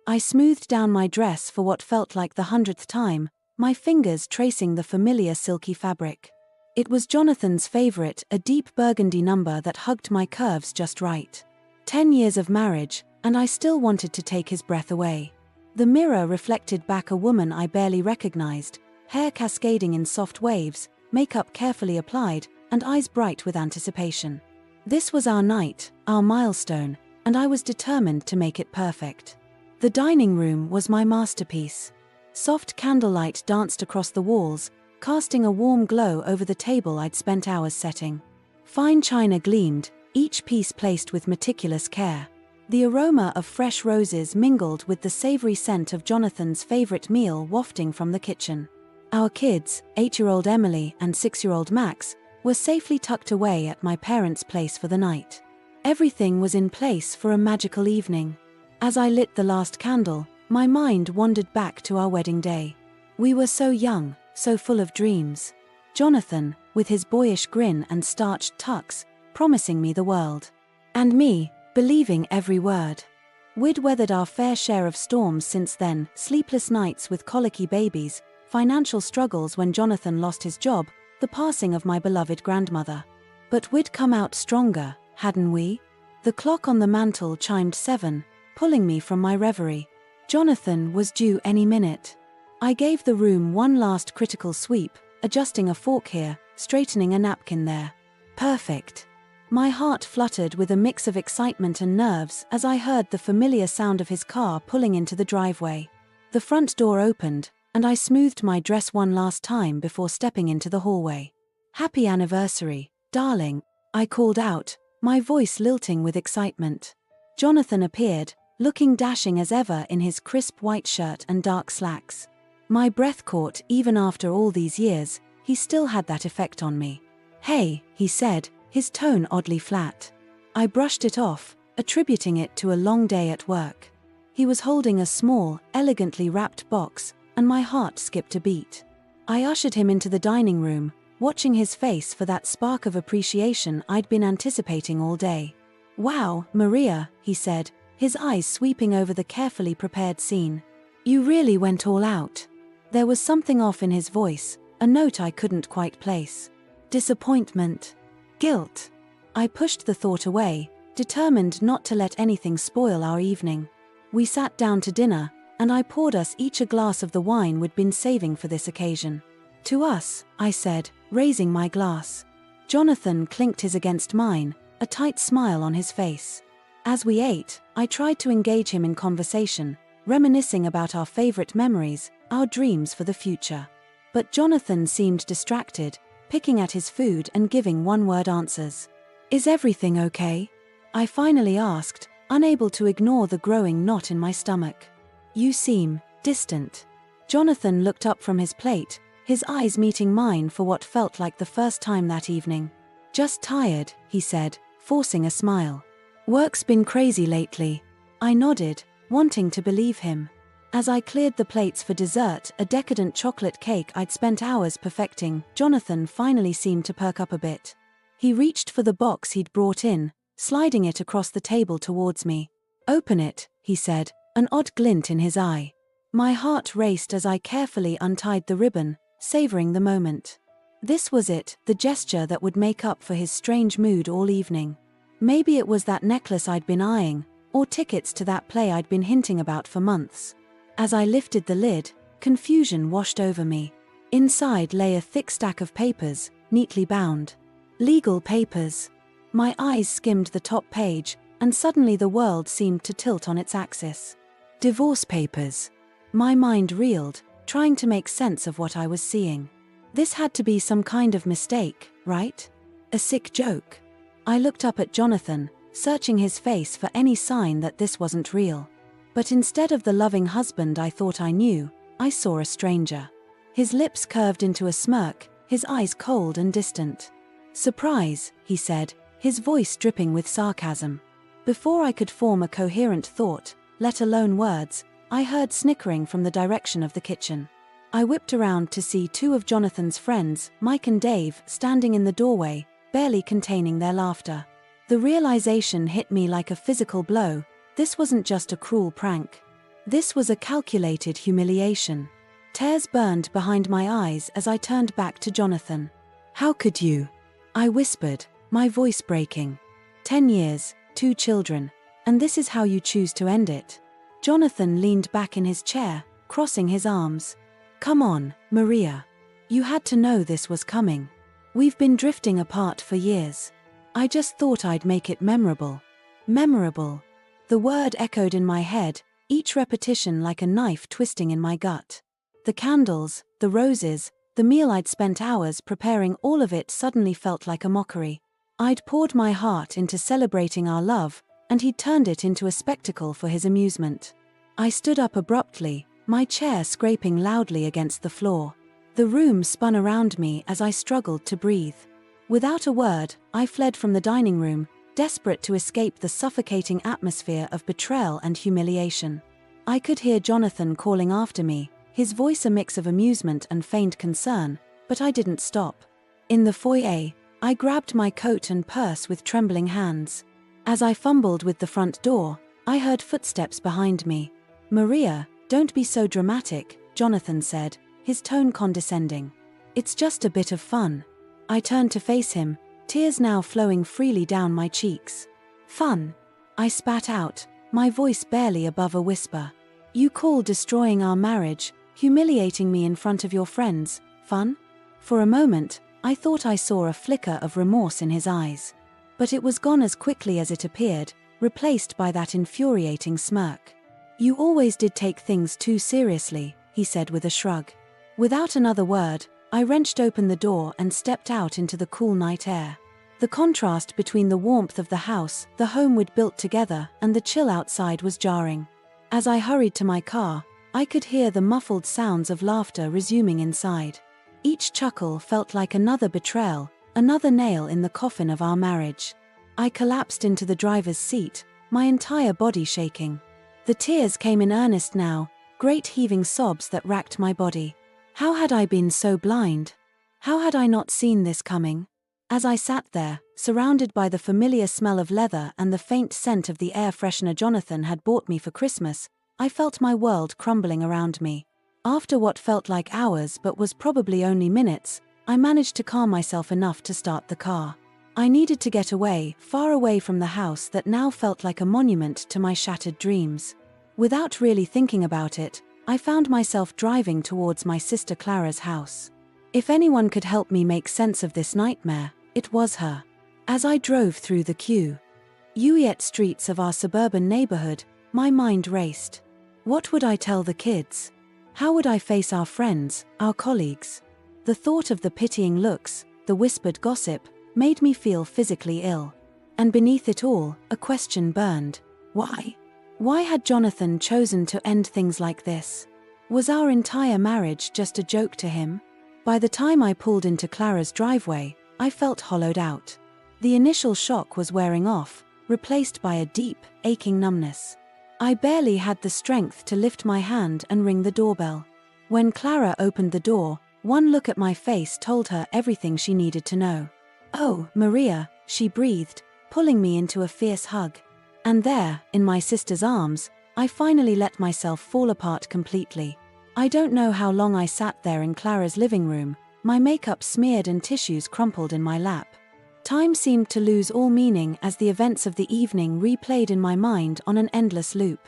I smoothed down my dress for what felt like the 100th time, my fingers tracing the familiar silky fabric. It was Jonathan's favorite, a deep burgundy number that hugged my curves just right. 10 years of marriage, and I still wanted to take his breath away. The mirror reflected back a woman I barely recognized, hair cascading in soft waves, makeup carefully applied, and eyes bright with anticipation. This was our night, our milestone, and I was determined to make it perfect. The dining room was my masterpiece. Soft candlelight danced across the walls, casting a warm glow over the table I'd spent hours setting. Fine china gleamed, each piece placed with meticulous care. The aroma of fresh roses mingled with the savory scent of Jonathan's favorite meal wafting from the kitchen. Our kids, 8-year-old Emily and 6-year-old Max, were safely tucked away at my parents' place for the night. Everything was in place for a magical evening. As I lit the last candle, my mind wandered back to our wedding day. We were so young, so full of dreams. Jonathan, with his boyish grin and starched tux, promising me the world. And me, believing every word. We'd weathered our fair share of storms since then, sleepless nights with colicky babies, financial struggles when Jonathan lost his job, the passing of my beloved grandmother. But we'd come out stronger, hadn't we? The clock on the mantel chimed 7, pulling me from my reverie. Jonathan was due any minute. I gave the room one last critical sweep, adjusting a fork here, straightening a napkin there. Perfect. My heart fluttered with a mix of excitement and nerves as I heard the familiar sound of his car pulling into the driveway. The front door opened, and I smoothed my dress one last time before stepping into the hallway. "Happy anniversary, darling," I called out, my voice lilting with excitement. Jonathan appeared, looking dashing as ever in his crisp white shirt and dark slacks. My breath caught. Even after all these years, he still had that effect on me. "Hey," he said, his tone oddly flat. I brushed it off, attributing it to a long day at work. He was holding a small, elegantly wrapped box, and my heart skipped a beat. I ushered him into the dining room, watching his face for that spark of appreciation I'd been anticipating all day. "Wow, Maria," he said, his eyes sweeping over the carefully prepared scene. "You really went all out." There was something off in his voice, a note I couldn't quite place. Disappointment? Guilt? I pushed the thought away, determined not to let anything spoil our evening. We sat down to dinner, and I poured us each a glass of the wine we'd been saving for this occasion. "To us," I said, raising my glass. Jonathan clinked his against mine, a tight smile on his face. As we ate, I tried to engage him in conversation, reminiscing about our favorite memories, our dreams for the future. But Jonathan seemed distracted, picking at his food and giving one-word answers. "Is everything okay?" I finally asked, unable to ignore the growing knot in my stomach. "You seem distant." Jonathan looked up from his plate, his eyes meeting mine for what felt like the first time that evening. "Just tired," he said, forcing a smile. "Work's been crazy lately." I nodded, wanting to believe him. As I cleared the plates for dessert, a decadent chocolate cake I'd spent hours perfecting, Jonathan finally seemed to perk up a bit. He reached for the box he'd brought in, sliding it across the table towards me. "Open it," he said, an odd glint in his eye. My heart raced as I carefully untied the ribbon, savoring the moment. This was it, the gesture that would make up for his strange mood all evening. Maybe it was that necklace I'd been eyeing, or tickets to that play I'd been hinting about for months. As I lifted the lid, confusion washed over me. Inside lay a thick stack of papers, neatly bound. Legal papers. My eyes skimmed the top page, and suddenly the world seemed to tilt on its axis. Divorce papers. My mind reeled, trying to make sense of what I was seeing. This had to be some kind of mistake, right? A sick joke. I looked up at Jonathan, searching his face for any sign that this wasn't real. But instead of the loving husband I thought I knew, I saw a stranger. His lips curved into a smirk, his eyes cold and distant. "Surprise," he said, his voice dripping with sarcasm. Before I could form a coherent thought, let alone words, I heard snickering from the direction of the kitchen. I whipped around to see two of Jonathan's friends, Mike and Dave, standing in the doorway, barely containing their laughter. The realization hit me like a physical blow. This wasn't just a cruel prank. This was a calculated humiliation. Tears burned behind my eyes as I turned back to Jonathan. "How could you?" I whispered, my voice breaking. 10 years, 2 children, and this is how you choose to end it? Jonathan leaned back in his chair, crossing his arms. "Come on, Maria. You had to know this was coming. We've been drifting apart for years. I just thought I'd make it memorable." Memorable. The word echoed in my head, each repetition like a knife twisting in my gut. The candles, the roses, the meal I'd spent hours preparing, all of it suddenly felt like a mockery. I'd poured my heart into celebrating our love, and he'd turned it into a spectacle for his amusement. I stood up abruptly, my chair scraping loudly against the floor. The room spun around me as I struggled to breathe. Without a word, I fled from the dining room, desperate to escape the suffocating atmosphere of betrayal and humiliation. I could hear Jonathan calling after me, his voice a mix of amusement and feigned concern, but I didn't stop. In the foyer, I grabbed my coat and purse with trembling hands. As I fumbled with the front door, I heard footsteps behind me. "Maria, don't be so dramatic," Jonathan said, his tone condescending. "It's just a bit of fun." I turned to face him, tears now flowing freely down my cheeks. "Fun?" I spat out, my voice barely above a whisper. "You call destroying our marriage, humiliating me in front of your friends, fun?" For a moment, I thought I saw a flicker of remorse in his eyes. But it was gone as quickly as it appeared, replaced by that infuriating smirk. "You always did take things too seriously," he said with a shrug. Without another word, I wrenched open the door and stepped out into the cool night air. The contrast between the warmth of the house, the home we'd built together, and the chill outside was jarring. As I hurried to my car, I could hear the muffled sounds of laughter resuming inside. Each chuckle felt like another betrayal, another nail in the coffin of our marriage. I collapsed into the driver's seat, my entire body shaking. The tears came in earnest now, great heaving sobs that racked my body. How had I been so blind? How had I not seen this coming? As I sat there, surrounded by the familiar smell of leather and the faint scent of the air freshener Jonathan had bought me for Christmas, I felt my world crumbling around me. After what felt like hours but was probably only minutes, I managed to calm myself enough to start the car. I needed to get away, far away from the house that now felt like a monument to my shattered dreams. Without really thinking about it, I found myself driving towards my sister Clara's house. If anyone could help me make sense of this nightmare, it was her. As I drove through the quiet streets of our suburban neighborhood, my mind raced. What would I tell the kids? How would I face our friends, our colleagues? The thought of the pitying looks, the whispered gossip, made me feel physically ill. And beneath it all, a question burned. Why? Why had Jonathan chosen to end things like this? Was our entire marriage just a joke to him? By the time I pulled into Clara's driveway, I felt hollowed out. The initial shock was wearing off, replaced by a deep, aching numbness. I barely had the strength to lift my hand and ring the doorbell. When Clara opened the door, one look at my face told her everything she needed to know. "Oh, Maria," she breathed, pulling me into a fierce hug. And there, in my sister's arms, I finally let myself fall apart completely. I don't know how long I sat there in Clara's living room, my makeup smeared and tissues crumpled in my lap. Time seemed to lose all meaning as the events of the evening replayed in my mind on an endless loop.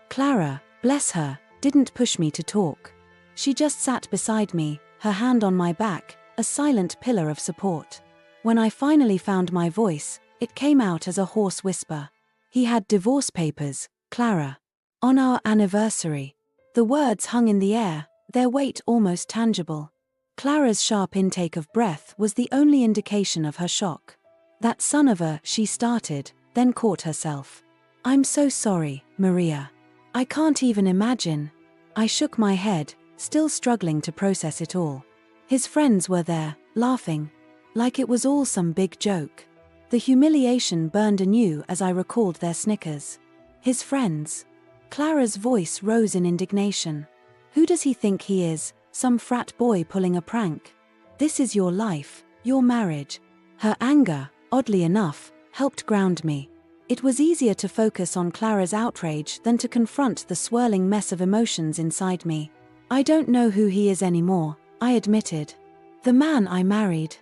Clara, bless her, didn't push me to talk. She just sat beside me, her hand on my back, a silent pillar of support. When I finally found my voice, it came out as a hoarse whisper. "He had divorce papers, Clara. On our anniversary." The words hung in the air, their weight almost tangible. Clara's sharp intake of breath was the only indication of her shock. "That son of a," she started, then caught herself. "I'm so sorry, Maria. I can't even imagine." I shook my head, still struggling to process it all. His friends were there, laughing. Like it was all some big joke. The humiliation burned anew as I recalled their snickers. His friends. Clara's voice rose in indignation. "Who does he think he is? Some frat boy pulling a prank? This is your life, your marriage." Her anger, oddly enough, helped ground me. It was easier to focus on Clara's outrage than to confront the swirling mess of emotions inside me. I don't know who he is anymore, I admitted. The man I married.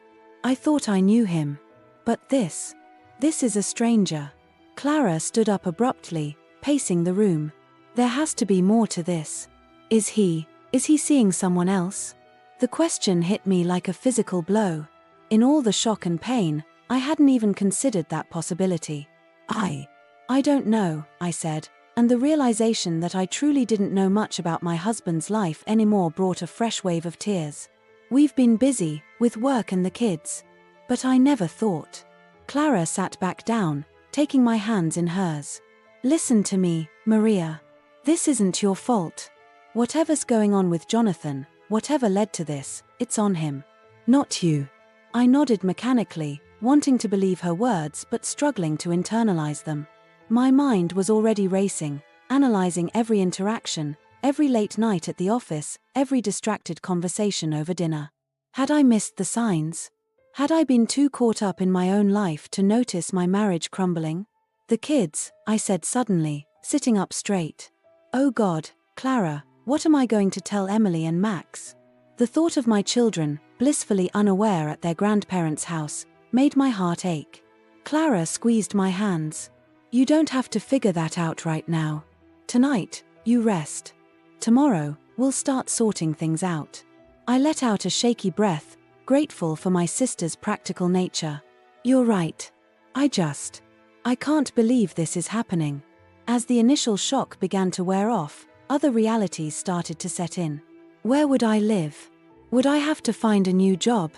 I thought I knew him. But this is a stranger. Clara stood up abruptly, pacing the room. There has to be more to this. Is he seeing someone else? The question hit me like a physical blow. In all the shock and pain, I hadn't even considered that possibility. I don't know, I said, and the realization that I truly didn't know much about my husband's life anymore brought a fresh wave of tears. We've been busy, with work and the kids. But I never thought. Clara sat back down, taking my hands in hers. Listen to me, Maria. This isn't your fault. Whatever's going on with Jonathan, whatever led to this, it's on him. Not you. I nodded mechanically, wanting to believe her words but struggling to internalize them. My mind was already racing, analyzing every interaction, every late night at the office, every distracted conversation over dinner. Had I missed the signs? Had I been too caught up in my own life to notice my marriage crumbling? The kids, I said suddenly, sitting up straight. Oh God, Clara, what am I going to tell Emily and Max? The thought of my children, blissfully unaware at their grandparents' house, made my heart ache. Clara squeezed my hands. You don't have to figure that out right now. Tonight, you rest. Tomorrow, we'll start sorting things out. I let out a shaky breath, grateful for my sister's practical nature. You're right. I can't believe this is happening. As the initial shock began to wear off, other realities started to set in. Where would I live? Would I have to find a new job?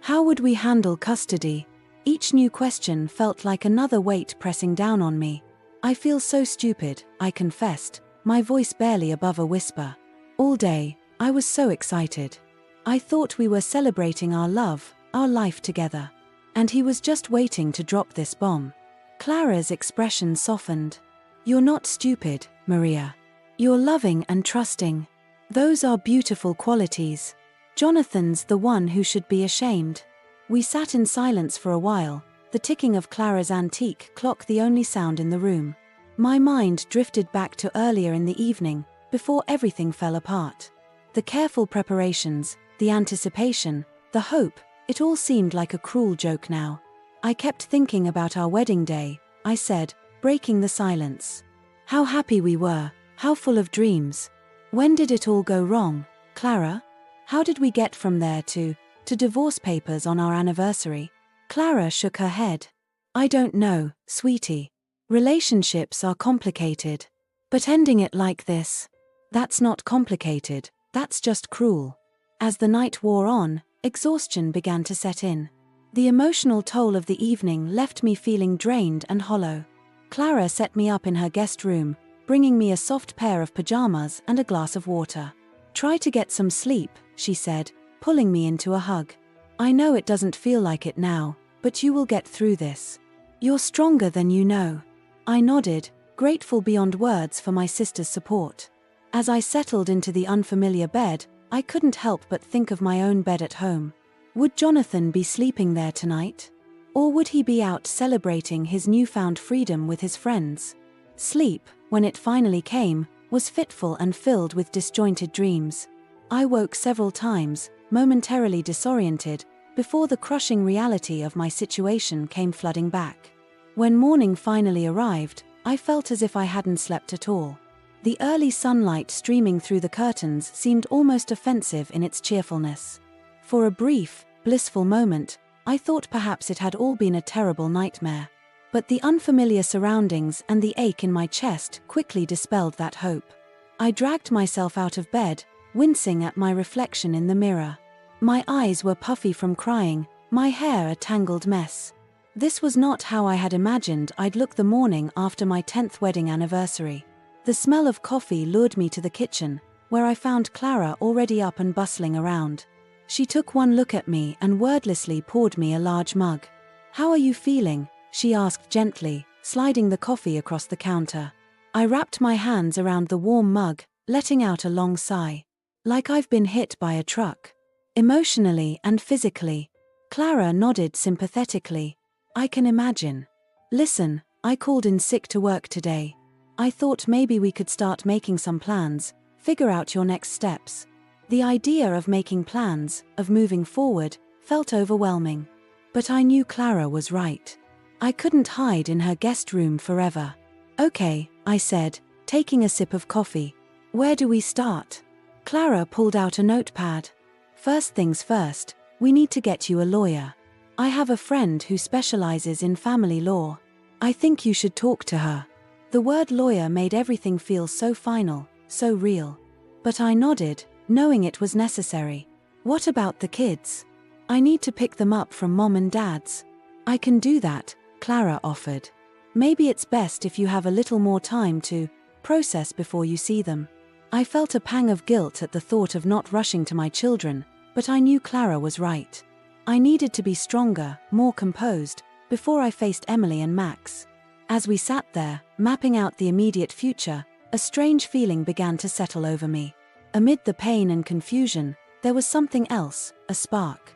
How would we handle custody? Each new question felt like another weight pressing down on me. I feel so stupid, I confessed, my voice barely above a whisper. All day, I was so excited. I thought we were celebrating our love, our life together. And he was just waiting to drop this bomb. Clara's expression softened. You're not stupid, Maria. You're loving and trusting. Those are beautiful qualities. Jonathan's the one who should be ashamed. We sat in silence for a while, the ticking of Clara's antique clock the only sound in the room. My mind drifted back to earlier in the evening, before everything fell apart. The careful preparations, the anticipation, the hope, it all seemed like a cruel joke now. I kept thinking about our wedding day, I said, breaking the silence. How happy we were, how full of dreams. When did it all go wrong, Clara? How did we get from there to divorce papers on our anniversary? Clara shook her head. I don't know, sweetie. Relationships are complicated. But ending it like this, that's not complicated, that's just cruel. As the night wore on, exhaustion began to set in. The emotional toll of the evening left me feeling drained and hollow. Clara set me up in her guest room, bringing me a soft pair of pajamas and a glass of water. Try to get some sleep, she said, pulling me into a hug. I know it doesn't feel like it now, but you will get through this. You're stronger than you know. I nodded, grateful beyond words for my sister's support. As I settled into the unfamiliar bed, I couldn't help but think of my own bed at home. Would Jonathan be sleeping there tonight? Or would he be out celebrating his newfound freedom with his friends? Sleep, when it finally came, was fitful and filled with disjointed dreams. I woke several times, momentarily disoriented, before the crushing reality of my situation came flooding back. When morning finally arrived, I felt as if I hadn't slept at all. The early sunlight streaming through the curtains seemed almost offensive in its cheerfulness. For a brief, blissful moment, I thought perhaps it had all been a terrible nightmare. But the unfamiliar surroundings and the ache in my chest quickly dispelled that hope. I dragged myself out of bed, wincing at my reflection in the mirror. My eyes were puffy from crying, my hair a tangled mess. This was not how I had imagined I'd look the morning after my 10th wedding anniversary. The smell of coffee lured me to the kitchen, where I found Clara already up and bustling around. She took one look at me and wordlessly poured me a large mug. "How are you feeling?" she asked gently, sliding the coffee across the counter. I wrapped my hands around the warm mug, letting out a long sigh. Like I've been hit by a truck. Emotionally and physically. Clara nodded sympathetically. I can imagine. Listen, I called in sick to work today. I thought maybe we could start making some plans, figure out your next steps. The idea of making plans, of moving forward, felt overwhelming. But I knew Clara was right. I couldn't hide in her guest room forever. Okay, I said, taking a sip of coffee. Where do we start? Clara pulled out a notepad. First things first, we need to get you a lawyer. I have a friend who specializes in family law. I think you should talk to her. The word lawyer made everything feel so final, so real. But I nodded, knowing it was necessary. What about the kids? I need to pick them up from mom and dad's. I can do that, Clara offered. Maybe it's best if you have a little more time to process before you see them. I felt a pang of guilt at the thought of not rushing to my children, but I knew Clara was right. I needed to be stronger, more composed, before I faced Emily and Max. As we sat there, mapping out the immediate future, a strange feeling began to settle over me. Amid the pain and confusion, there was something else, a spark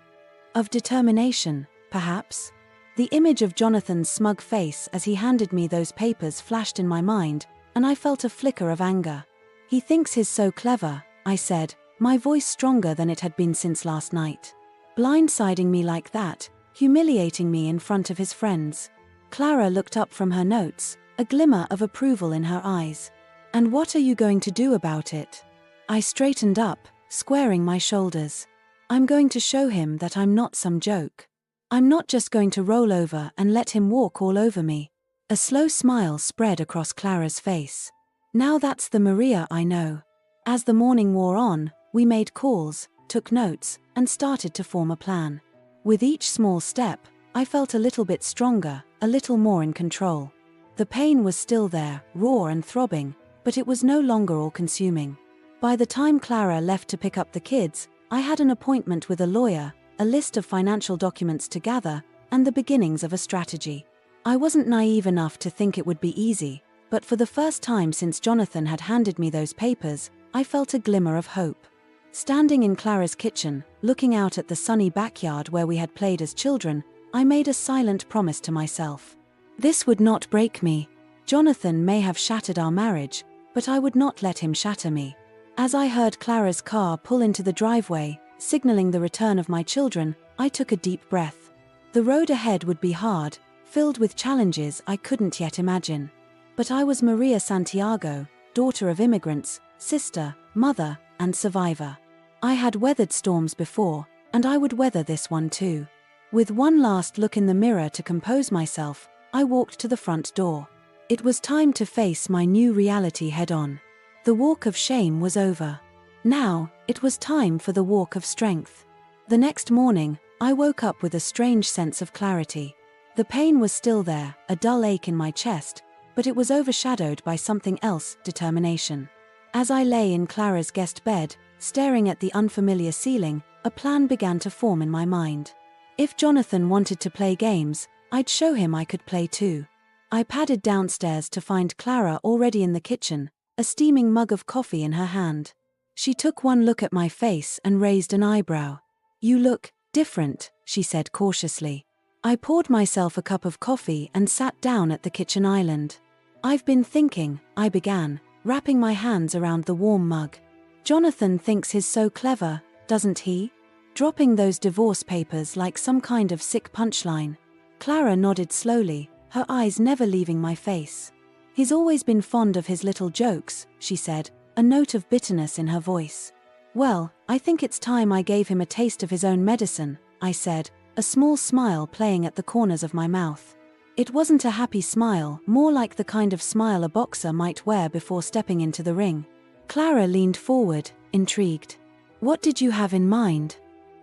of determination, perhaps. The image of Jonathan's smug face as he handed me those papers flashed in my mind, and I felt a flicker of anger. He thinks he's so clever, I said, my voice stronger than it had been since last night. Blindsiding me like that, humiliating me in front of his friends. Clara looked up from her notes, a glimmer of approval in her eyes. And what are you going to do about it? I straightened up, squaring my shoulders. I'm going to show him that I'm not some joke. I'm not just going to roll over and let him walk all over me. A slow smile spread across Clara's face. Now that's the Maria I know. As the morning wore on, we made calls, took notes, and started to form a plan. With each small step, I felt a little bit stronger, a little more in control. The pain was still there, raw and throbbing, but it was no longer all-consuming. By the time Clara left to pick up the kids, I had an appointment with a lawyer, a list of financial documents to gather, and the beginnings of a strategy. I wasn't naive enough to think it would be easy, but for the first time since Jonathan had handed me those papers, I felt a glimmer of hope. Standing in Clara's kitchen, looking out at the sunny backyard where we had played as children, I made a silent promise to myself. This would not break me. Jonathan may have shattered our marriage, but I would not let him shatter me. As I heard Clara's car pull into the driveway, signaling the return of my children, I took a deep breath. The road ahead would be hard, filled with challenges I couldn't yet imagine. But I was Maria Santiago, daughter of immigrants, sister, mother, and survivor. I had weathered storms before, and I would weather this one too. With one last look in the mirror to compose myself, I walked to the front door. It was time to face my new reality head-on. The walk of shame was over. Now, it was time for the walk of strength. The next morning, I woke up with a strange sense of clarity. The pain was still there, a dull ache in my chest, but it was overshadowed by something else, determination. As I lay in Clara's guest bed, staring at the unfamiliar ceiling, a plan began to form in my mind. If Jonathan wanted to play games, I'd show him I could play too. I padded downstairs to find Clara already in the kitchen, a steaming mug of coffee in her hand. She took one look at my face and raised an eyebrow. "You look different," she said cautiously. I poured myself a cup of coffee and sat down at the kitchen island. "I've been thinking," I began, wrapping my hands around the warm mug. "Jonathan thinks he's so clever, doesn't he? Dropping those divorce papers like some kind of sick punchline." Clara nodded slowly, her eyes never leaving my face. "He's always been fond of his little jokes," she said, a note of bitterness in her voice. "Well, I think it's time I gave him a taste of his own medicine," I said, a small smile playing at the corners of my mouth. It wasn't a happy smile, more like the kind of smile a boxer might wear before stepping into the ring. Clara leaned forward, intrigued. "What did you have in mind?"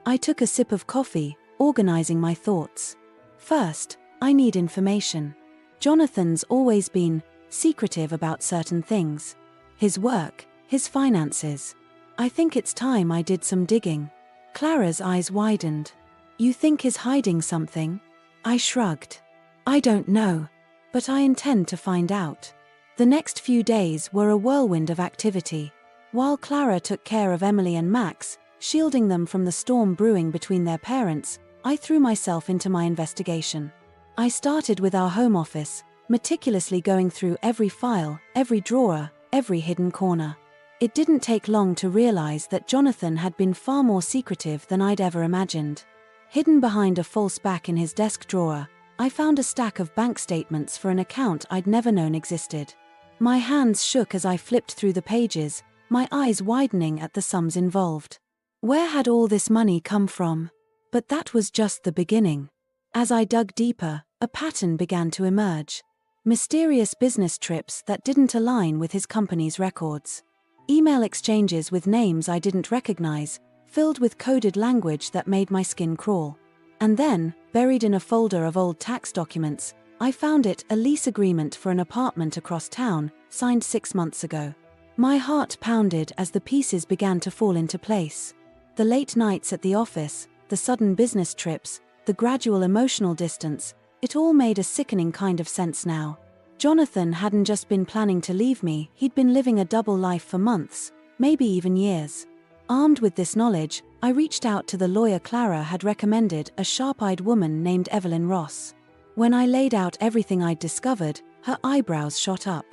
I took a sip of coffee, organizing my thoughts. "First, I need information. Jonathan's always been secretive about certain things. His work, his finances. I think it's time I did some digging." Clara's eyes widened. "You think he's hiding something?" I shrugged. "I don't know. But I intend to find out." The next few days were a whirlwind of activity. While Clara took care of Emily and Max, shielding them from the storm brewing between their parents, I threw myself into my investigation. I started with our home office, meticulously going through every file, every drawer, every hidden corner. It didn't take long to realize that Jonathan had been far more secretive than I'd ever imagined. Hidden behind a false back in his desk drawer, I found a stack of bank statements for an account I'd never known existed. My hands shook as I flipped through the pages, my eyes widening at the sums involved. Where had all this money come from? But that was just the beginning. As I dug deeper, a pattern began to emerge. Mysterious business trips that didn't align with his company's records. Email exchanges with names I didn't recognize, filled with coded language that made my skin crawl. And then, buried in a folder of old tax documents, I found a lease agreement for an apartment across town, signed 6 months ago. My heart pounded as the pieces began to fall into place. The late nights at the office, the sudden business trips, the gradual emotional distance, it all made a sickening kind of sense now. Jonathan hadn't just been planning to leave me, he'd been living a double life for months, maybe even years. Armed with this knowledge, I reached out to the lawyer Clara had recommended, a sharp-eyed woman named Evelyn Ross. When I laid out everything I'd discovered, her eyebrows shot up.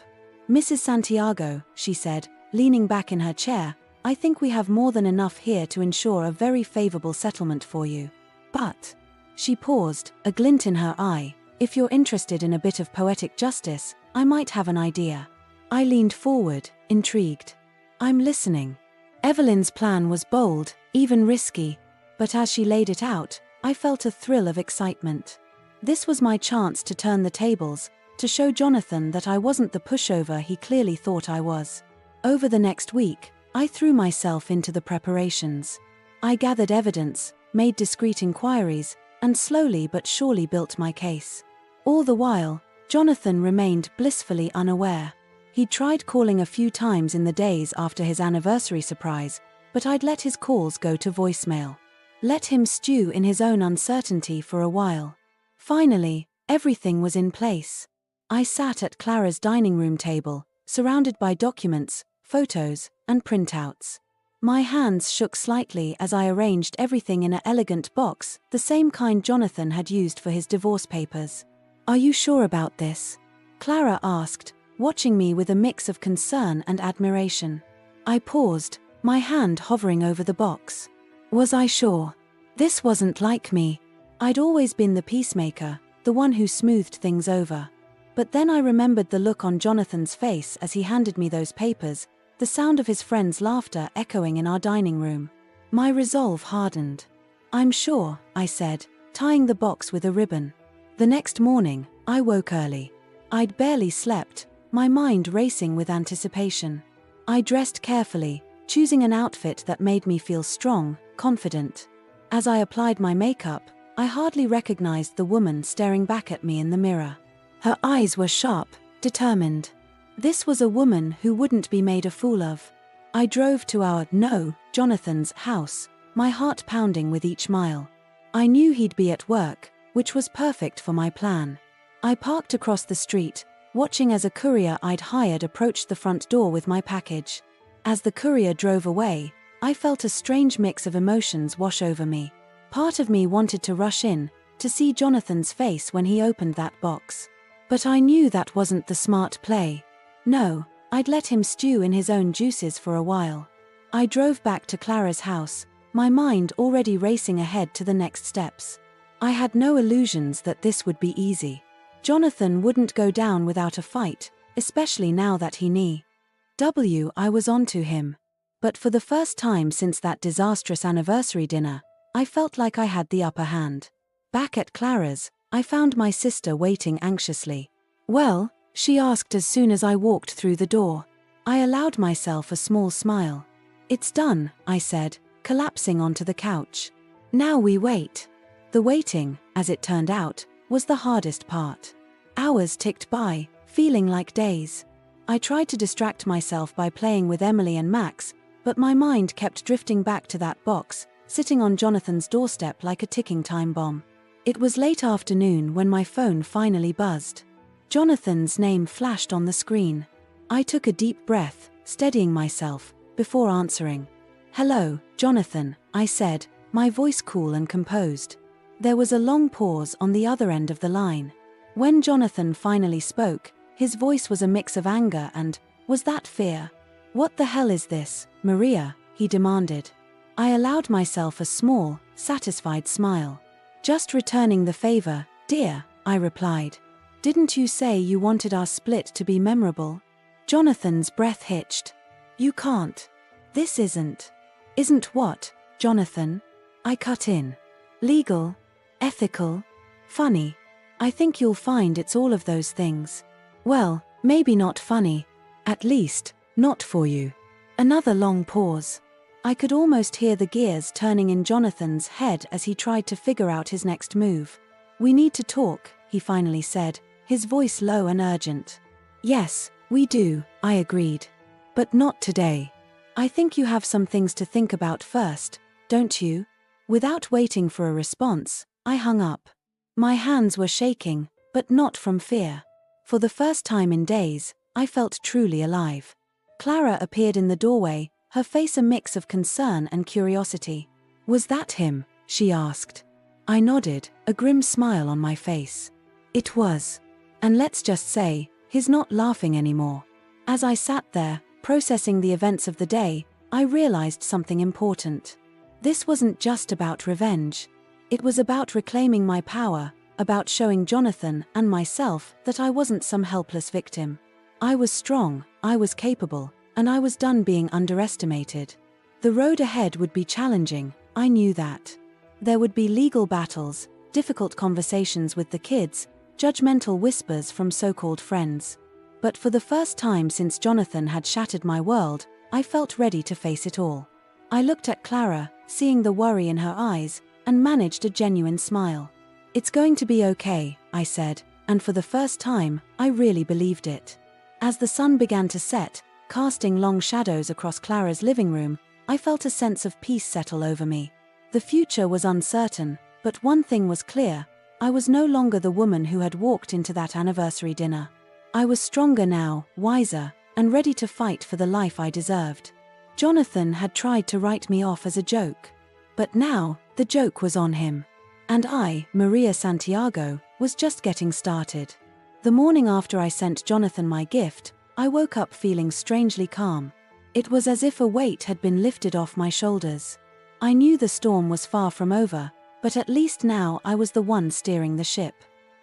"Mrs. Santiago," she said, leaning back in her chair, "I think we have more than enough here to ensure a very favorable settlement for you. But," she paused, a glint in her eye, "if you're interested in a bit of poetic justice, I might have an idea." I leaned forward, intrigued. "I'm listening." Evelyn's plan was bold, even risky, but as she laid it out, I felt a thrill of excitement. This was my chance to turn the tables, to show Jonathan that I wasn't the pushover he clearly thought I was. Over the next week, I threw myself into the preparations. I gathered evidence, made discreet inquiries, and slowly but surely built my case. All the while, Jonathan remained blissfully unaware. He'd tried calling a few times in the days after his anniversary surprise, but I'd let his calls go to voicemail. Let him stew in his own uncertainty for a while. Finally, everything was in place. I sat at Clara's dining room table, surrounded by documents, photos, and printouts. My hands shook slightly as I arranged everything in an elegant box, the same kind Jonathan had used for his divorce papers. "Are you sure about this?" Clara asked, watching me with a mix of concern and admiration. I paused, my hand hovering over the box. Was I sure? This wasn't like me. I'd always been the peacemaker, the one who smoothed things over. But then I remembered the look on Jonathan's face as he handed me those papers, the sound of his friends' laughter echoing in our dining room. My resolve hardened. "I'm sure," I said, tying the box with a ribbon. The next morning, I woke early. I'd barely slept, my mind racing with anticipation. I dressed carefully, choosing an outfit that made me feel strong, confident. As I applied my makeup, I hardly recognized the woman staring back at me in the mirror. Her eyes were sharp, determined. This was a woman who wouldn't be made a fool of. I drove to Jonathan's house, my heart pounding with each mile. I knew he'd be at work, which was perfect for my plan. I parked across the street, watching as a courier I'd hired approached the front door with my package. As the courier drove away, I felt a strange mix of emotions wash over me. Part of me wanted to rush in, to see Jonathan's face when he opened that box. But I knew that wasn't the smart play. No, I'd let him stew in his own juices for a while. I drove back to Clara's house, my mind already racing ahead to the next steps. I had no illusions that this would be easy. Jonathan wouldn't go down without a fight, especially now that I was onto him. But for the first time since that disastrous anniversary dinner, I felt like I had the upper hand. Back at Clara's, I found my sister waiting anxiously. "Well?" she asked as soon as I walked through the door. I allowed myself a small smile. "It's done," I said, collapsing onto the couch. "Now we wait." The waiting, as it turned out, was the hardest part. Hours ticked by, feeling like days. I tried to distract myself by playing with Emily and Max, but my mind kept drifting back to that box, sitting on Jonathan's doorstep like a ticking time bomb. It was late afternoon when my phone finally buzzed. Jonathan's name flashed on the screen. I took a deep breath, steadying myself, before answering. "Hello, Jonathan," I said, my voice cool and composed. There was a long pause on the other end of the line. When Jonathan finally spoke, his voice was a mix of anger and, was that fear? "What the hell is this, Maria?" he demanded. I allowed myself a small, satisfied smile. "Just returning the favor, dear," I replied. "Didn't you say you wanted our split to be memorable?" Jonathan's breath hitched. "You can't. This isn't." "Isn't what, Jonathan?" I cut in. "Legal? Ethical? Funny? I think you'll find it's all of those things." "Well, maybe not funny. At least, not for you." Another long pause. I could almost hear the gears turning in Jonathan's head as he tried to figure out his next move. "We need to talk," he finally said, his voice low and urgent. "Yes, we do," I agreed. "But not today. I think you have some things to think about first, don't you?" Without waiting for a response, I hung up. My hands were shaking, but not from fear. For the first time in days, I felt truly alive. Clara appeared in the doorway, her face a mix of concern and curiosity. "Was that him?" she asked. I nodded, a grim smile on my face. It was. And let's just say, he's not laughing anymore. As I sat there, processing the events of the day, I realized something important. This wasn't just about revenge. It was about reclaiming my power, about showing Jonathan and myself that I wasn't some helpless victim. I was strong, I was capable, and I was done being underestimated. The road ahead would be challenging, I knew that. There would be legal battles, difficult conversations with the kids, judgmental whispers from so-called friends. But for the first time since Jonathan had shattered my world, I felt ready to face it all. I looked at Clara, seeing the worry in her eyes, and managed a genuine smile. "It's going to be okay," I said, and for the first time, I really believed it. As the sun began to set, casting long shadows across Clara's living room, I felt a sense of peace settle over me. The future was uncertain, but one thing was clear: I was no longer the woman who had walked into that anniversary dinner. I was stronger now, wiser, and ready to fight for the life I deserved. Jonathan had tried to write me off as a joke. But now, the joke was on him. And I, Maria Santiago, was just getting started. The morning after I sent Jonathan my gift, I woke up feeling strangely calm. It was as if a weight had been lifted off my shoulders. I knew the storm was far from over, but at least now I was the one steering the ship.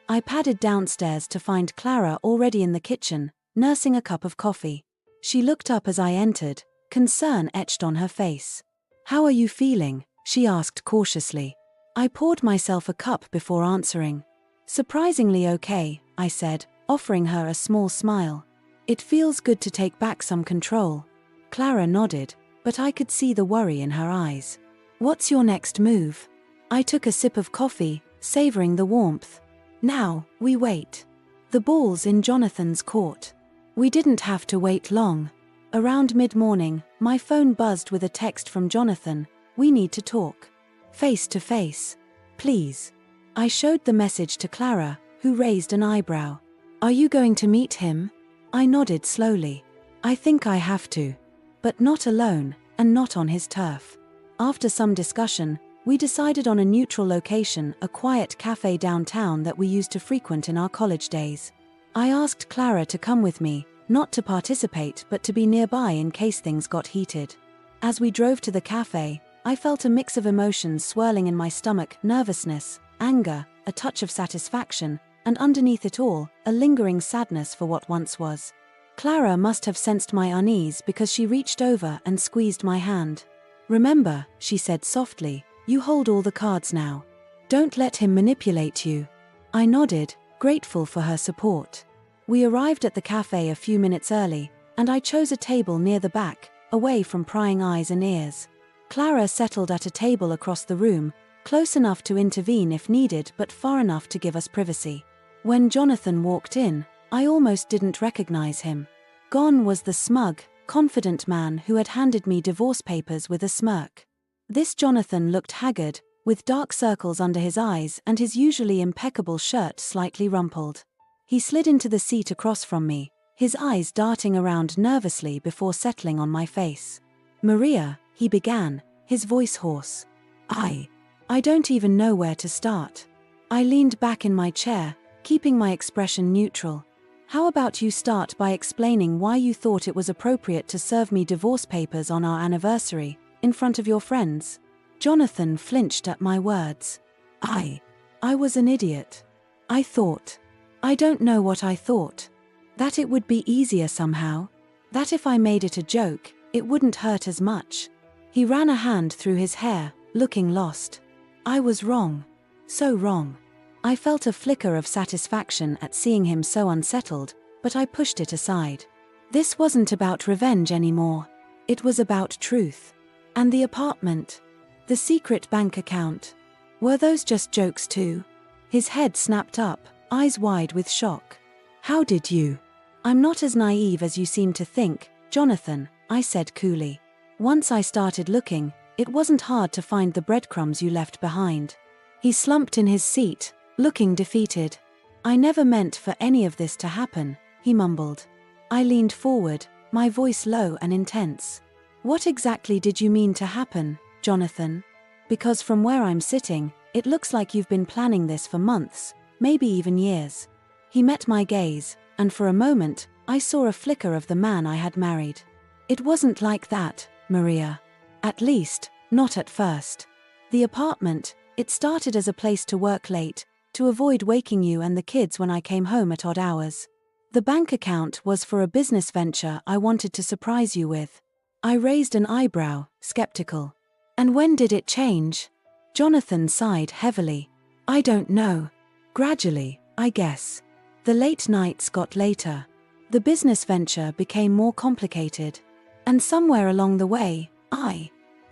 I padded downstairs to find Clara already in the kitchen, nursing a cup of coffee. She looked up as I entered, concern etched on her face. "How are you feeling?" she asked cautiously. I poured myself a cup before answering. "Surprisingly okay," I said, offering her a small smile. "It feels good to take back some control." Clara nodded, but I could see the worry in her eyes. "What's your next move?" I took a sip of coffee, savoring the warmth. Now, we wait. The ball's in Jonathan's court. We didn't have to wait long. Around mid-morning, my phone buzzed with a text from Jonathan: "We need to talk. Face to face. Please." I showed the message to Clara, who raised an eyebrow. "Are you going to meet him?" I nodded slowly. "I think I have to. But not alone, and not on his turf." After some discussion, we decided on a neutral location, a quiet cafe downtown that we used to frequent in our college days. I asked Clara to come with me, not to participate but to be nearby in case things got heated. As we drove to the cafe, I felt a mix of emotions swirling in my stomach: nervousness, anger, a touch of satisfaction, and underneath it all, a lingering sadness for what once was. Clara must have sensed my unease because she reached over and squeezed my hand. "Remember," she said softly, "you hold all the cards now. Don't let him manipulate you." I nodded, grateful for her support. We arrived at the cafe a few minutes early, and I chose a table near the back, away from prying eyes and ears. Clara settled at a table across the room, close enough to intervene if needed but far enough to give us privacy. When Jonathan walked in, I almost didn't recognize him. Gone was the smug, confident man who had handed me divorce papers with a smirk. This Jonathan looked haggard, with dark circles under his eyes and his usually impeccable shirt slightly rumpled. He slid into the seat across from me, his eyes darting around nervously before settling on my face. "Maria," he began, his voice hoarse. I don't even know where to start." I leaned back in my chair, keeping my expression neutral. How about you start by explaining why you thought it was appropriate to serve me divorce papers on our anniversary, in front of your friends? Jonathan flinched at my words. I was an idiot. I thought. I don't know what I thought. That it would be easier somehow. That if I made it a joke, it wouldn't hurt as much. He ran a hand through his hair, looking lost. I was wrong. So wrong. I felt a flicker of satisfaction at seeing him so unsettled, but I pushed it aside. This wasn't about revenge anymore. It was about truth. And the apartment. The secret bank account. Were those just jokes too? His head snapped up, eyes wide with shock. How did you? I'm not as naive as you seem to think, Jonathan, I said coolly. Once I started looking, it wasn't hard to find the breadcrumbs you left behind. He slumped in his seat, looking defeated. I never meant for any of this to happen, he mumbled. I leaned forward, my voice low and intense. What exactly did you mean to happen, Jonathan? Because from where I'm sitting, it looks like you've been planning this for months, maybe even years. He met my gaze, and for a moment, I saw a flicker of the man I had married. It wasn't like that, Maria. At least, not at first. The apartment, it started as a place to work late, to avoid waking you and the kids when I came home at odd hours. The bank account was for a business venture I wanted to surprise you with. I raised an eyebrow, skeptical. And when did it change? Jonathan sighed heavily. I don't know. Gradually, I guess. The late nights got later. The business venture became more complicated. And somewhere along the way,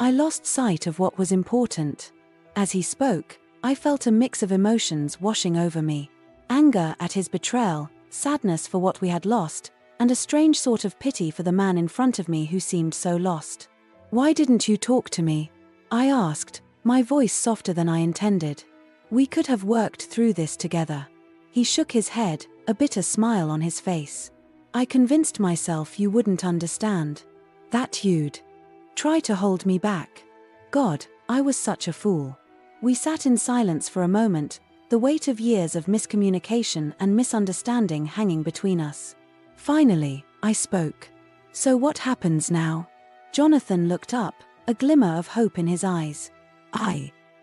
I lost sight of what was important. As he spoke, I felt a mix of emotions washing over me. Anger at his betrayal, sadness for what we had lost, and a strange sort of pity for the man in front of me who seemed so lost. Why didn't you talk to me? I asked, my voice softer than I intended. We could have worked through this together. He shook his head, a bitter smile on his face. I convinced myself you wouldn't understand. That you'd try to hold me back. God, I was such a fool. We sat in silence for a moment, the weight of years of miscommunication and misunderstanding hanging between us. Finally, I spoke. So what happens now? Jonathan looked up, a glimmer of hope in his eyes.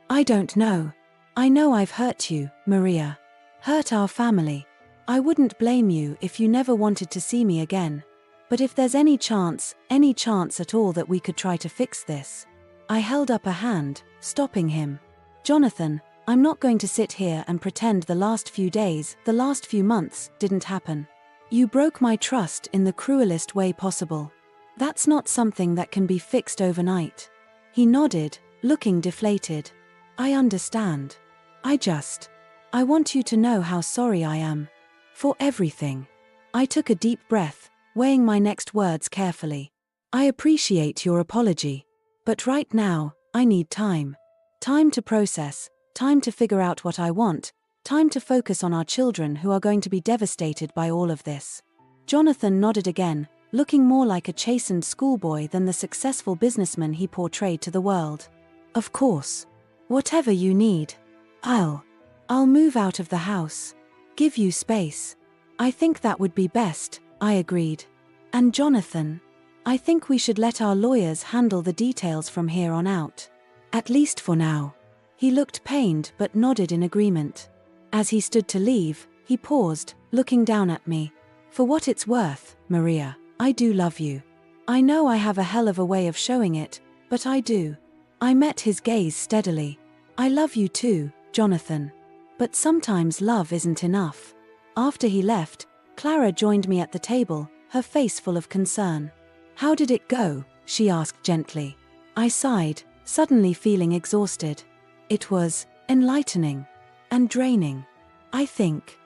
I don't know. I know I've hurt you, Maria. Hurt our family. I wouldn't blame you if you never wanted to see me again. But if there's any chance at all that we could try to fix this. I held up a hand, stopping him. Jonathan, I'm not going to sit here and pretend the last few days, the last few months, didn't happen. You broke my trust in the cruelest way possible. That's not something that can be fixed overnight. He nodded, looking deflated. I understand. I want you to know how sorry I am. For everything. I took a deep breath, weighing my next words carefully. I appreciate your apology. But right now, I need time. Time to process, time to figure out what I want, time to focus on our children who are going to be devastated by all of this. Jonathan nodded again, looking more like a chastened schoolboy than the successful businessman he portrayed to the world. Of course. Whatever you need. I'll move out of the house. Give you space. I think that would be best, I agreed. And Jonathan, I think we should let our lawyers handle the details from here on out. At least for now. He looked pained but nodded in agreement. As he stood to leave, he paused, looking down at me. For what it's worth, Maria, I do love you. I know I have a hell of a way of showing it, but I do. I met his gaze steadily. I love you too, Jonathan. But sometimes love isn't enough. After he left, Clara joined me at the table, her face full of concern. How did it go? She asked gently. I sighed, suddenly feeling exhausted. It was enlightening and draining. I think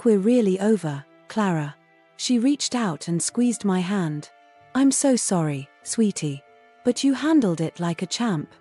we're really over, Clara. She reached out and squeezed my hand. I'm so sorry, sweetie. But you handled it like a champ.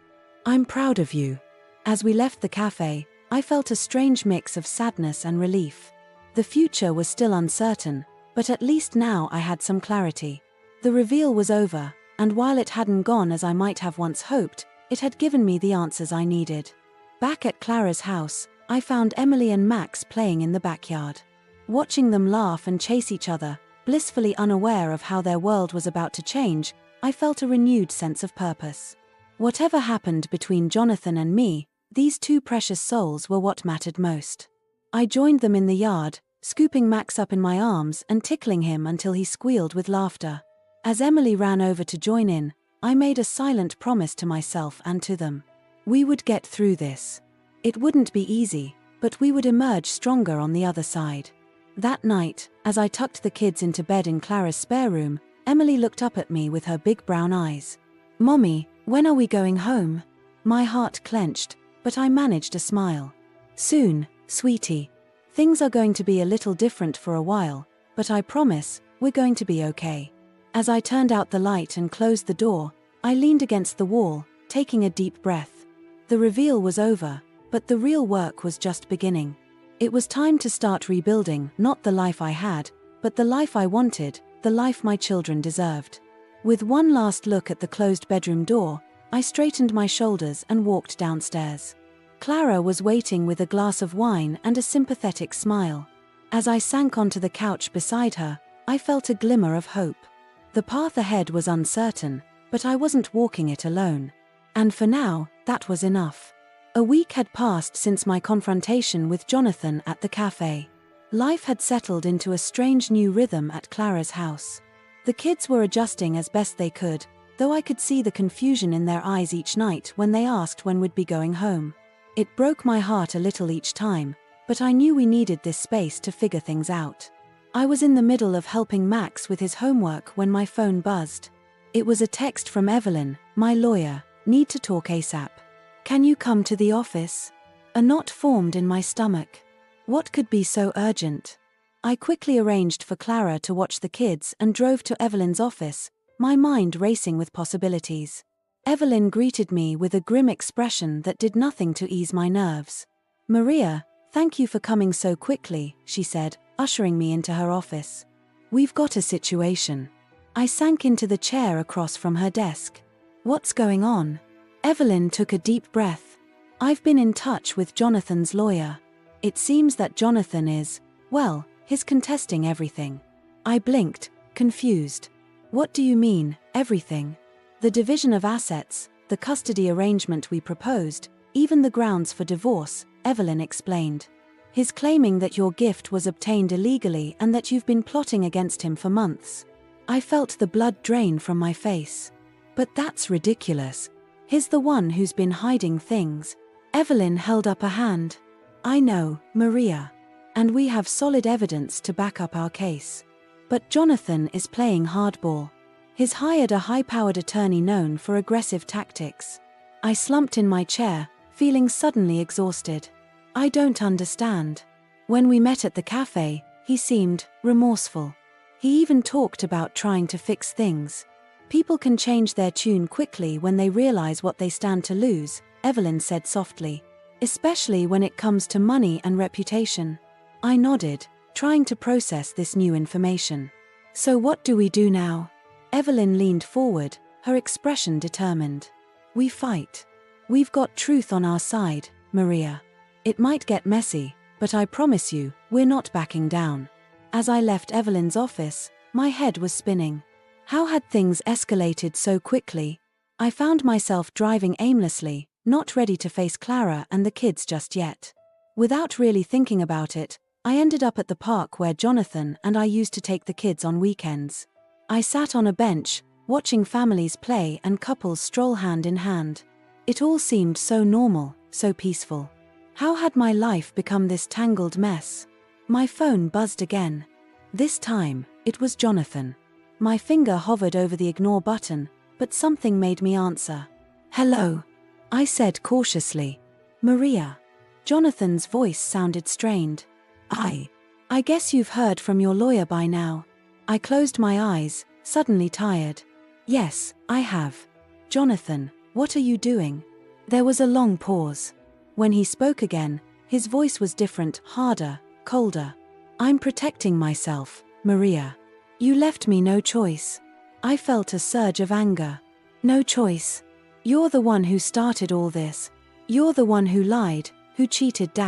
I'm proud of you. As we left the cafe, I felt a strange mix of sadness and relief. The future was still uncertain, but at least now I had some clarity. The reveal was over, and while it hadn't gone as I might have once hoped, it had given me the answers I needed. Back at Clara's house, I found Emily and Max playing in the backyard. Watching them laugh and chase each other, blissfully unaware of how their world was about to change, I felt a renewed sense of purpose. Whatever happened between Jonathan and me, these two precious souls were what mattered most. I joined them in the yard, scooping Max up in my arms and tickling him until he squealed with laughter. As Emily ran over to join in, I made a silent promise to myself and to them. We would get through this. It wouldn't be easy, but we would emerge stronger on the other side. That night, as I tucked the kids into bed in Clara's spare room, Emily looked up at me with her big brown eyes. "Mommy, when are we going home?" My heart clenched, but I managed a smile. "Soon, sweetie. Things are going to be a little different for a while, but I promise, we're going to be okay." As I turned out the light and closed the door, I leaned against the wall, taking a deep breath. The reveal was over, but the real work was just beginning. It was time to start rebuilding, not the life I had, but the life I wanted, the life my children deserved. With one last look at the closed bedroom door, I straightened my shoulders and walked downstairs. Clara was waiting with a glass of wine and a sympathetic smile. As I sank onto the couch beside her, I felt a glimmer of hope. The path ahead was uncertain, but I wasn't walking it alone. And for now, that was enough. A week had passed since my confrontation with Jonathan at the cafe. Life had settled into a strange new rhythm at Clara's house. The kids were adjusting as best they could, though I could see the confusion in their eyes each night when they asked when we'd be going home. It broke my heart a little each time, but I knew we needed this space to figure things out. I was in the middle of helping Max with his homework when my phone buzzed. It was a text from Evelyn, my lawyer. "Need to talk ASAP. Can you come to the office?" A knot formed in my stomach. What could be so urgent? I quickly arranged for Clara to watch the kids and drove to Evelyn's office, my mind racing with possibilities. Evelyn greeted me with a grim expression that did nothing to ease my nerves. "Maria, thank you for coming so quickly," she said, ushering me into her office. "We've got a situation." I sank into the chair across from her desk. "What's going on?" Evelyn took a deep breath. "I've been in touch with Jonathan's lawyer. It seems that Jonathan is, well, he's contesting everything." I blinked, confused. "What do you mean, everything?" "The division of assets, the custody arrangement we proposed, even the grounds for divorce," Evelyn explained. "He's claiming that your gift was obtained illegally and that you've been plotting against him for months." I felt the blood drain from my face. "But that's ridiculous. He's the one who's been hiding things." Evelyn held up a hand. "I know, Maria. And we have solid evidence to back up our case. But Jonathan is playing hardball. He's hired a high-powered attorney known for aggressive tactics." I slumped in my chair, feeling suddenly exhausted. "I don't understand." When we met at the cafe, he seemed remorseful. He even talked about trying to fix things. "People can change their tune quickly when they realize what they stand to lose," Evelyn said softly. "Especially when it comes to money and reputation." I nodded, trying to process this new information. "So what do we do now?" Evelyn leaned forward, her expression determined. "We fight. We've got truth on our side, Maria. It might get messy, but I promise you, we're not backing down." As I left Evelyn's office, my head was spinning. How had things escalated so quickly? I found myself driving aimlessly, not ready to face Clara and the kids just yet. Without really thinking about it, I ended up at the park where Jonathan and I used to take the kids on weekends. I sat on a bench, watching families play and couples stroll hand in hand. It all seemed so normal, so peaceful. How had my life become this tangled mess? My phone buzzed again. This time, it was Jonathan. My finger hovered over the ignore button, but something made me answer. "Hello," I said cautiously. "Maria." Jonathan's voice sounded strained. I guess you've heard from your lawyer by now." I closed my eyes, suddenly tired. "Yes, I have." "Jonathan, what are you doing?" There was a long pause. When he spoke again, his voice was different, harder, colder. "I'm protecting myself, Maria. You left me no choice." I felt a surge of anger. "No choice? You're the one who started all this. You're the one who lied, Who cheated?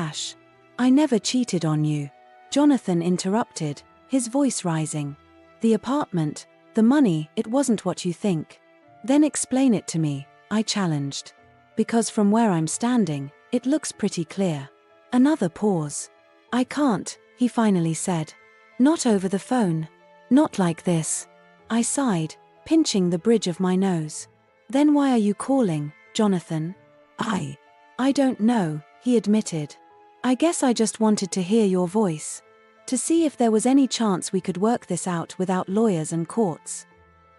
I never cheated on you. Jonathan interrupted, his voice rising. The apartment, the money, it wasn't what you think. Then explain it to me, I challenged. Because from where I'm standing, it looks pretty clear. Another pause. I can't, he finally said. Not over the phone. Not like this. I sighed, pinching the bridge of my nose. Then why are you calling, Jonathan? I don't know, he admitted. I guess I just wanted to hear your voice. To see if there was any chance we could work this out without lawyers and courts.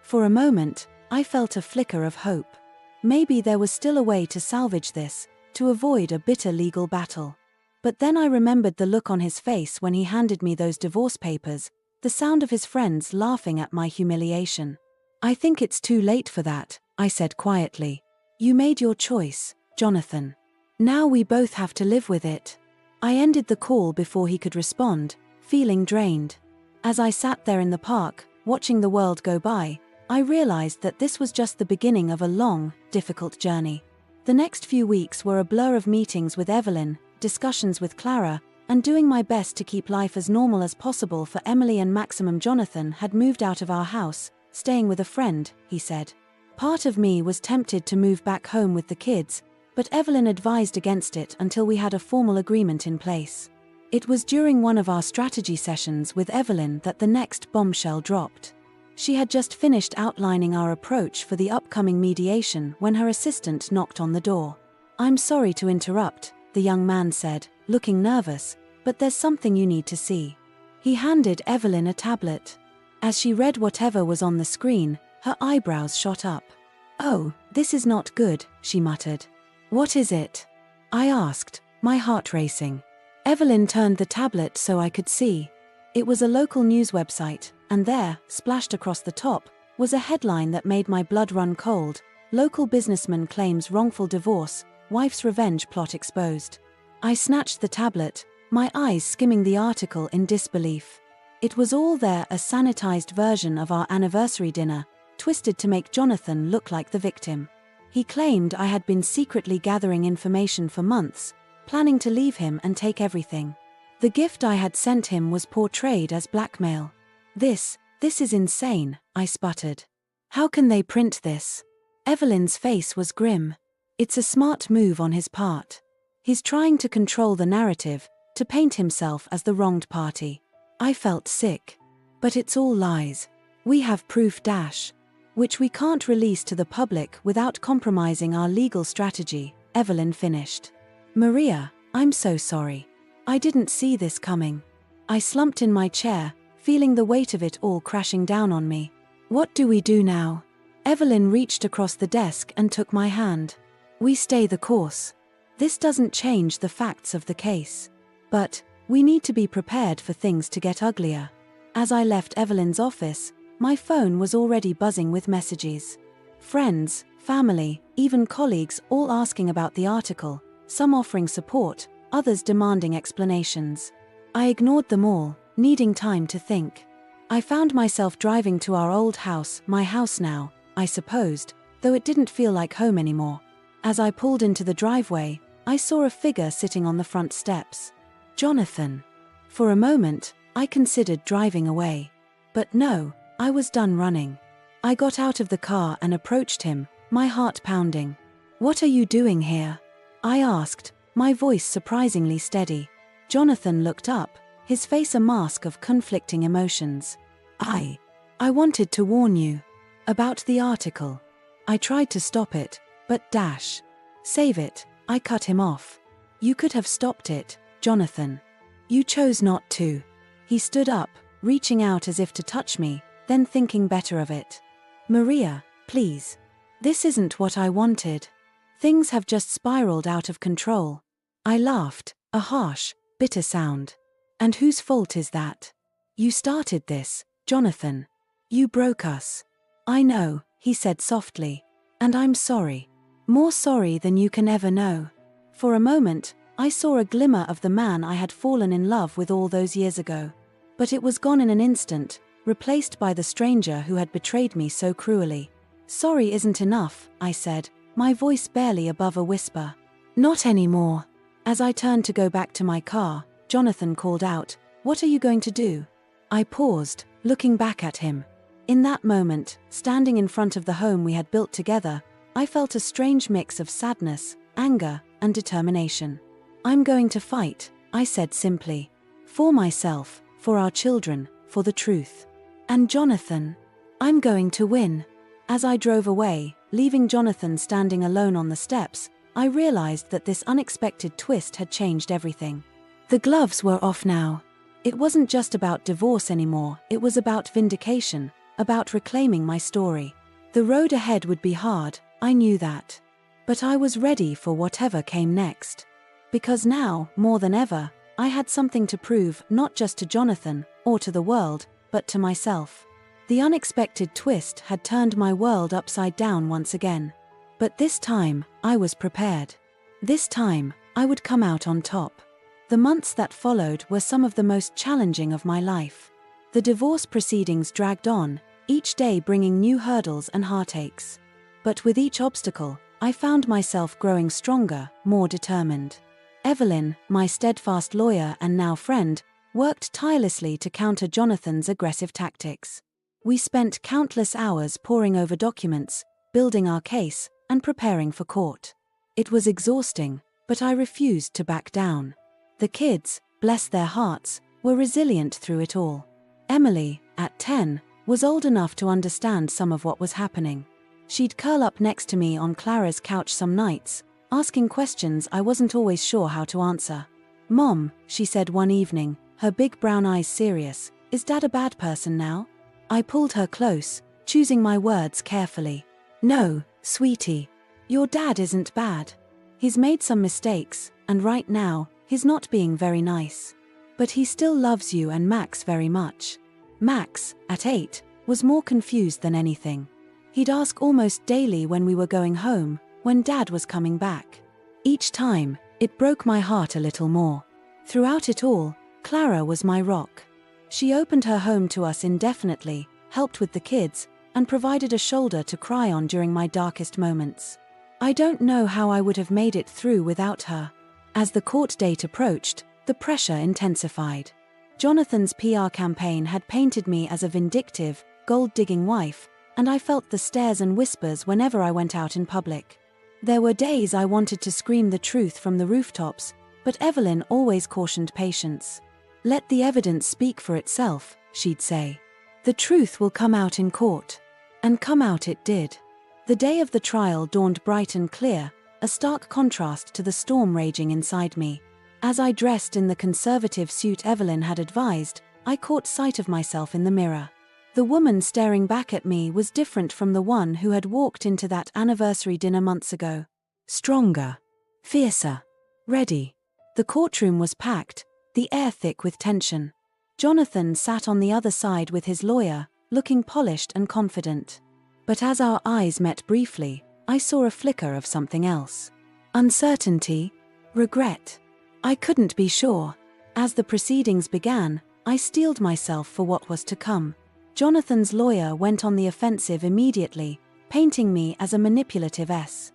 For a moment, I felt a flicker of hope. Maybe there was still a way to salvage this, to avoid a bitter legal battle. But then I remembered the look on his face when he handed me those divorce papers, the sound of his friends laughing at my humiliation. I think it's too late for that, I said quietly. You made your choice, Jonathan. Now we both have to live with it. I ended the call before he could respond, feeling drained. As I sat there in the park, watching the world go by, I realized that this was just the beginning of a long, difficult journey. The next few weeks were a blur of meetings with Evelyn, discussions with Clara, and doing my best to keep life as normal as possible for Emily and Maximum. Jonathan had moved out of our house, staying with a friend, he said. Part of me was tempted to move back home with the kids, but Evelyn advised against it until we had a formal agreement in place. It was during one of our strategy sessions with Evelyn that the next bombshell dropped. She had just finished outlining our approach for the upcoming mediation when her assistant knocked on the door. I'm sorry to interrupt, the young man said, looking nervous, but there's something you need to see. He handed Evelyn a tablet. As she read whatever was on the screen, her eyebrows shot up. Oh, this is not good, she muttered. What is it? I asked, my heart racing. Evelyn turned the tablet so I could see. It was a local news website, and there, splashed across the top, was a headline that made my blood run cold. Local businessman claims wrongful divorce, wife's revenge plot exposed. I snatched the tablet, my eyes skimming the article in disbelief. It was all there, a sanitized version of our anniversary dinner, twisted to make Jonathan look like the victim. He claimed I had been secretly gathering information for months, planning to leave him and take everything. The gift I had sent him was portrayed as blackmail. This is insane, I sputtered. How can they print this? Evelyn's face was grim. It's a smart move on his part. He's trying to control the narrative, to paint himself as the wronged party. I felt sick. But it's all lies. We have proof which we can't release to the public without compromising our legal strategy, Evelyn finished. Maria, I'm so sorry. I didn't see this coming. I slumped in my chair, feeling the weight of it all crashing down on me. What do we do now? Evelyn reached across the desk and took my hand. We stay the course. This doesn't change the facts of the case. But we need to be prepared for things to get uglier. As I left Evelyn's office, my phone was already buzzing with messages. Friends, family, even colleagues all asking about the article, some offering support, others demanding explanations. I ignored them all, needing time to think. I found myself driving to our old house, my house now, I supposed, though it didn't feel like home anymore. As I pulled into the driveway, I saw a figure sitting on the front steps. Jonathan. For a moment, I considered driving away. But no, I was done running. I got out of the car and approached him, my heart pounding. What are you doing here? I asked, my voice surprisingly steady. Jonathan looked up, his face a mask of conflicting emotions. I wanted to warn you. About the article. I tried to stop it, but save it, I cut him off. You could have stopped it, Jonathan. You chose not to. He stood up, reaching out as if to touch me, then thinking better of it. Maria, please. This isn't what I wanted. Things have just spiraled out of control. I laughed, a harsh, bitter sound. And whose fault is that? You started this, Jonathan. You broke us. I know, he said softly. And I'm sorry. More sorry than you can ever know. For a moment, I saw a glimmer of the man I had fallen in love with all those years ago. But it was gone in an instant, replaced by the stranger who had betrayed me so cruelly. Sorry isn't enough, I said, my voice barely above a whisper. Not anymore. As I turned to go back to my car, Jonathan called out, "What are you going to do?" I paused, looking back at him. In that moment, standing in front of the home we had built together, I felt a strange mix of sadness, anger, and determination. "I'm going to fight," I said simply. "For myself, for our children, for the truth. And Jonathan, I'm going to win." As I drove away, leaving Jonathan standing alone on the steps, I realized that this unexpected twist had changed everything. The gloves were off now. It wasn't just about divorce anymore, it was about vindication, about reclaiming my story. The road ahead would be hard, I knew that. But I was ready for whatever came next. Because now, more than ever, I had something to prove, not just to Jonathan, or to the world, but to myself. The unexpected twist had turned my world upside down once again. But this time, I was prepared. This time, I would come out on top. The months that followed were some of the most challenging of my life. The divorce proceedings dragged on, each day bringing new hurdles and heartaches. But with each obstacle, I found myself growing stronger, more determined. Evelyn, my steadfast lawyer and now friend, worked tirelessly to counter Jonathan's aggressive tactics. We spent countless hours poring over documents, building our case, and preparing for court. It was exhausting, but I refused to back down. The kids, bless their hearts, were resilient through it all. Emily, at 10, was old enough to understand some of what was happening. She'd curl up next to me on Clara's couch some nights, asking questions I wasn't always sure how to answer. "Mom," she said one evening, her big brown eyes serious, "is Dad a bad person now?" I pulled her close, choosing my words carefully. "No, sweetie. Your dad isn't bad. He's made some mistakes, and right now, he's not being very nice. But he still loves you and Max very much." Max, at 8, was more confused than anything. He'd ask almost daily when we were going home, when Dad was coming back. Each time, it broke my heart a little more. Throughout it all, Clara was my rock. She opened her home to us indefinitely, helped with the kids, and provided a shoulder to cry on during my darkest moments. I don't know how I would have made it through without her. As the court date approached, the pressure intensified. Jonathan's PR campaign had painted me as a vindictive, gold-digging wife, and I felt the stares and whispers whenever I went out in public. There were days I wanted to scream the truth from the rooftops, but Evelyn always cautioned patience. "Let the evidence speak for itself," she'd say. "The truth will come out in court." And come out it did. The day of the trial dawned bright and clear, a stark contrast to the storm raging inside me. As I dressed in the conservative suit Evelyn had advised, I caught sight of myself in the mirror. The woman staring back at me was different from the one who had walked into that anniversary dinner months ago. Stronger. Fiercer. Ready. The courtroom was packed, the air thick with tension. Jonathan sat on the other side with his lawyer, looking polished and confident. But as our eyes met briefly, I saw a flicker of something else. Uncertainty. Regret. I couldn't be sure. As the proceedings began, I steeled myself for what was to come. Jonathan's lawyer went on the offensive immediately, painting me as a manipulative S.